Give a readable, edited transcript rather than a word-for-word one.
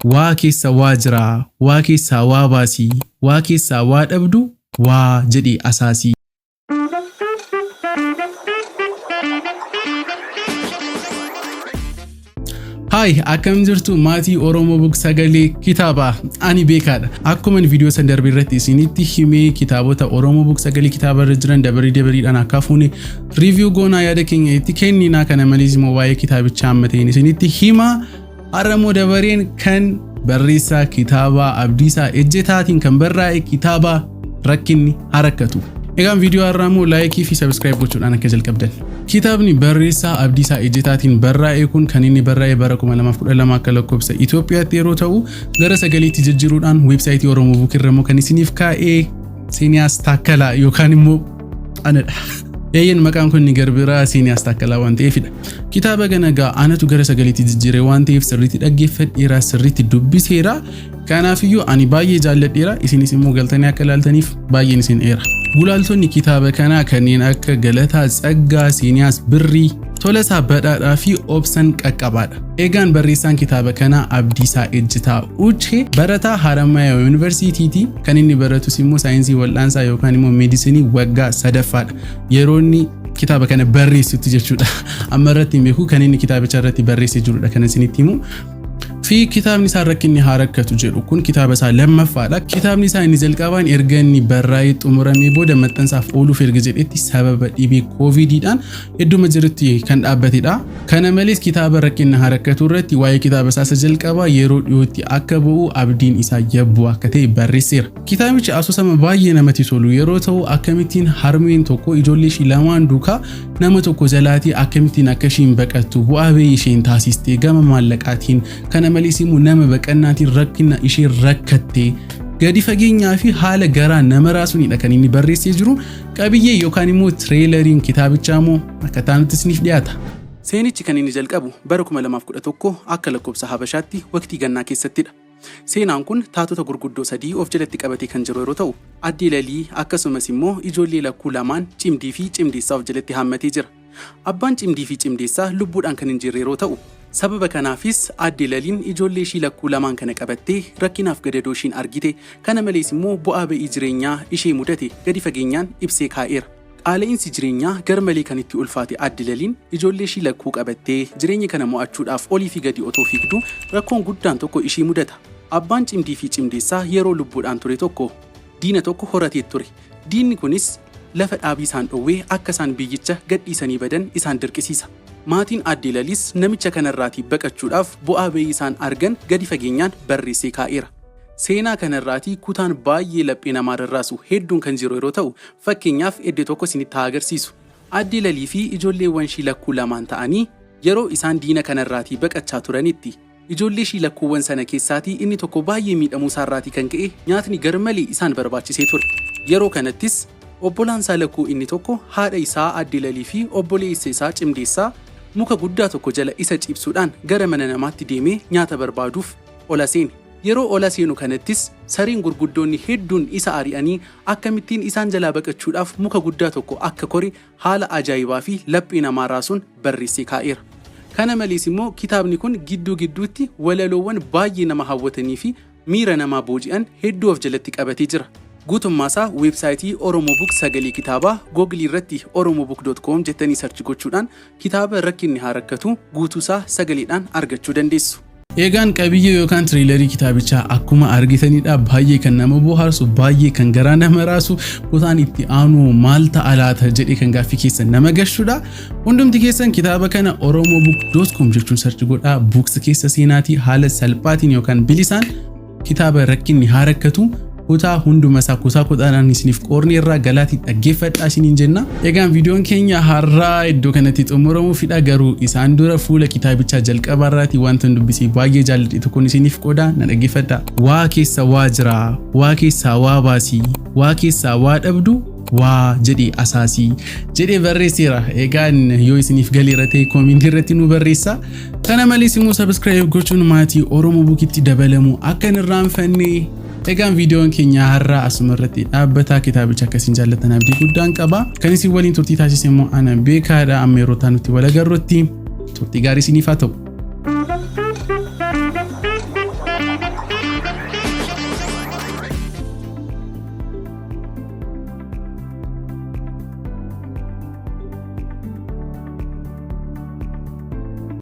waa keessa waa jira, waa keessa waa baasii, waa keessa waa dhabdu, waa jedhi asaasii. Hi, akkam jirtu maatii Oromoo Book Sagalee kitaaba ani beekaadha. Akkuma viidiyoo san darbe irratti isinitti himee kitaabota Oromoo Book Sagalee kitaaba irra jiran dabariidhaan akka fuune review goonaa yaada keenya itti kenninaa kana malees immoo waa'ee kitaabichaa ammateen isinitti hima. Aramoo dabareen kan barreessaa kitaaba Abdiisaa Ejjetaatiin kan barraa'e kitaaba Rakkinni Harakkatu. Egaan viidiyoo har'aamoo laayikii fi subscribe gochuudhaan akka jalqabdan. Kitaabni barreessaa Abdiisaa Ejjetaatiin barraa'e kun kan inni barraa'e bara 2012 akka lakkoofsa Itoophiyaatti yeroo ta'u gara sagaleetti jijjiiruudhaan weebsaayitii Oromoo Book irra immoo kan isiniif kaa'ee Seeniyaas Taakkalaa yookaan immoo anadha. Eeyyan maqaan kun ni garbiraa Seeniyaas Taakkalaa waan ta'eefidha. Kitaaba ganagaa anatu gara sagaleetti jijjiiree waan ta'eef sirriitti dhaggeeffadheera, sirriitti dubbiseera. Kanaafiyyuu ani baay'ee jaalladheera, isinis immoo galtanii akka ilaaltaniif baay'een isin eera. Gulaaltonni kitaaba kanaa kanneen akka Galataa Tsaggaa, Seeniyaas Birrii, Tolasaa Badhaadhaa fi Obsan Qaqqabaadha. Egaan barreessaan kitaaba kanaa Abdiisaa Ejjetaa Uchee barataa Haramaayaa Yuunivarsiitiiti. Kan inni baratus immoo saayinsii wal'aansaa yookaan immoo meedisinii waggaa 3ffaadha. Yeroo inni kitaaba kana barreessutti jechuudha. Amma irratti beeku kan inni kitaabicha irratti barreessee jirudha kan isinitti himu. Fi kitaabni isaa Rakkinni Harakkatu jedhu kun kitaaba isaa lammaffaadha. Kitaabni isaa inni jalqabaan erga inni barraa'ee xumuramee booda maxxansaaf ooluuf erga jedhetti sababa dhibee koovidiidhaan hedduma jirutti kan dhaabbatedha. Kana malees kitaaba Rakkinni Harakkatu irratti waa'ee kitaaba isaa jalqabaa yeroo dhiyootti akka bu'u abdiin isaa yabbuu akka ta'e barreesseera. Kitaabichi asoosama baay'ee namatti tolu yeroo ta'u akkamittiin harmeen tokko ijoollee ishii lamaan duukaa nama tokko jalaatii akkamittiin akka ishiin baqattu bu'aa bahii isheen taasistee gama maallaqaatiin kana malees immoo nama baqannaatiin rakkina ishee rakkattee gadi fageenyaa fi haala garaa nama raasuunidha kan inni barreessee jiru. Qabiyyee yookaan immoo tireelariin kitaabichaa immoo akka taanutti isiniif dhiyaata. Seenichi kan inni jalqabu bara 2011 akka lakkoofsa Habashaatti waqtii gannaa keessattidha. Seenaan kun taatota gurguddoo 3 of jalatti qabatee kan jiru yeroo ta'u, Addee Lalii akkasumas immoo ijoollee lakkuu lamaan Cimdii fi Cimdeessaa of jalatti hammatee jira. Abbaan Cimdii fi Cimdeessaa lubbuudhaan kan hin jirre yeroo ta'u, sababa kanaafis Addee Laliin ijoollee ishii lakkuu lamaan kana qabattee rakkinaaf gadadoo ishiin argite. Kana malees immoo bu'aa ba'ii jireenyaa ishee mudate gadi fageenyaan ibsee kaa'eera. Qaala'insi jireenyaa garmalee kan itti ulfaate Addee Laliin ijoollee ishii lakkuu qabattee jireenya kana mo'achuudhaaf olii fi gadi otoo fiigduu rakkoon guddaan tokko ishii mudata. Abbaan Cimdii fi Cimdeessaa yeroo lubbuudhaan ture tokko diina tokko horatee ture. Diinni kunis lafa dhaabii isaan dhowwee akka isaan biyyicha gadhiisanii badan isaan dirqisiisa. Maatiin Addee Laliis namicha kanarraatii baqachuudhaaf bu'aa ba'ii isaan argan gadi fageenyaan barreessee kaa'eera. Seenaa kanarraatii kutaan baay'ee laphee namaa rarraasu hedduun kan jiru yeroo ta'u, fakkeenyaaf edde tokko isinitti haa agarsiisu. Addee Lalii fi ijoolleewwan ishii lakkuu lamaan ta'anii yeroo isaan diina kanarraatii baqachaa turanitti ijoollee ishii lakkuuwwan sana keessaatii inni tokko baay'ee miidhamuu isaarraatii kan ka'e nyaatni garmalee isaan barbaachisee ture. Yeroo kanattis obbolaan isaa lakkuu inni tokko haadha isaa Addee Lalii fi obboleessa isaa Cimdeessaa muka guddaa tokko jala isa ciibsuudhaan gara mana namaatti deemee nyaata barbaaduuf ola seene. Yeroo ola seenu kanattis sariin gurguddoonni hedduun isa ari'anii akkamittiin isaan jalaa baqachuudhaaf muka guddaa tokko akka kore haala ajaa'ibaa fi laphee namaa raasuun barreessee kaa'eera. Kana malees immoo kitaabni kun gidduu gidduutti walaloowwan baay'ee nama hawwatanii fi miira namaa booji'an hedduu of jalatti qabatee jira. Guutummaasaa weebsaayitii Oromoo Book Sagalee kitaabaa Google irratti oromobook.com jettanii sarchi gochuudhaan kitaaba Rakkinni Harakkatu guutuusaa sagaleedhaan argachuu dandeessu. Egaan qabiyyee yookaan tireelarii kitaabichaa akkuma argitanidha baay'ee kan nama bohaarsu, baay'ee kan garaa nama raasu, kutaan itti aanu maal ta'a laata jedhee kan gaaffii keessan nama gashudha. Hundumti keessan kitaaba kana oromobook.com jechuun sarchi godhaa. Books keessa seenaatii haala salphaatiin yookaan bilisaan kitaaba Rakkinni Harakkatu kutaa hunduma isaa kutaa kutaadhaan isiniif qoorni irraa galaatii dhaggeeffadhaa isiniin jenna. Egaan viidiyoon keenya har'aa iddoo kanatti xumuramuufidha. Garuu isaan dura fuula kitaabichaa jalqabaarraatii wanta dubbisee baay'ee jaalladhe tokkoon isiniif qooda na dhaggeeffadhaa. Waa keessa waa jira, waa keessaa waa baasii, waa keessaa waa dhabdu, waa jedhi asaasii jedhee barreesseera. Egaan yoo isiniif galeera ta'e koomentii irratti nu barreessaa. Kana malees immoo subscribe gochuun maatii Oromoo Bookitti dabalamu akka hin irraanfanne. Egaan viidiyoon keenya har'aa asuma irratti dhaabbata. Kitaabicha akkasiin jaallattan abdii guddaan qaba. Kan isin waliin turtii taasise immoo ana beekaadha. Amma yeroo nuti wal agarrutti turtii gaarii isiniif haa ta'u.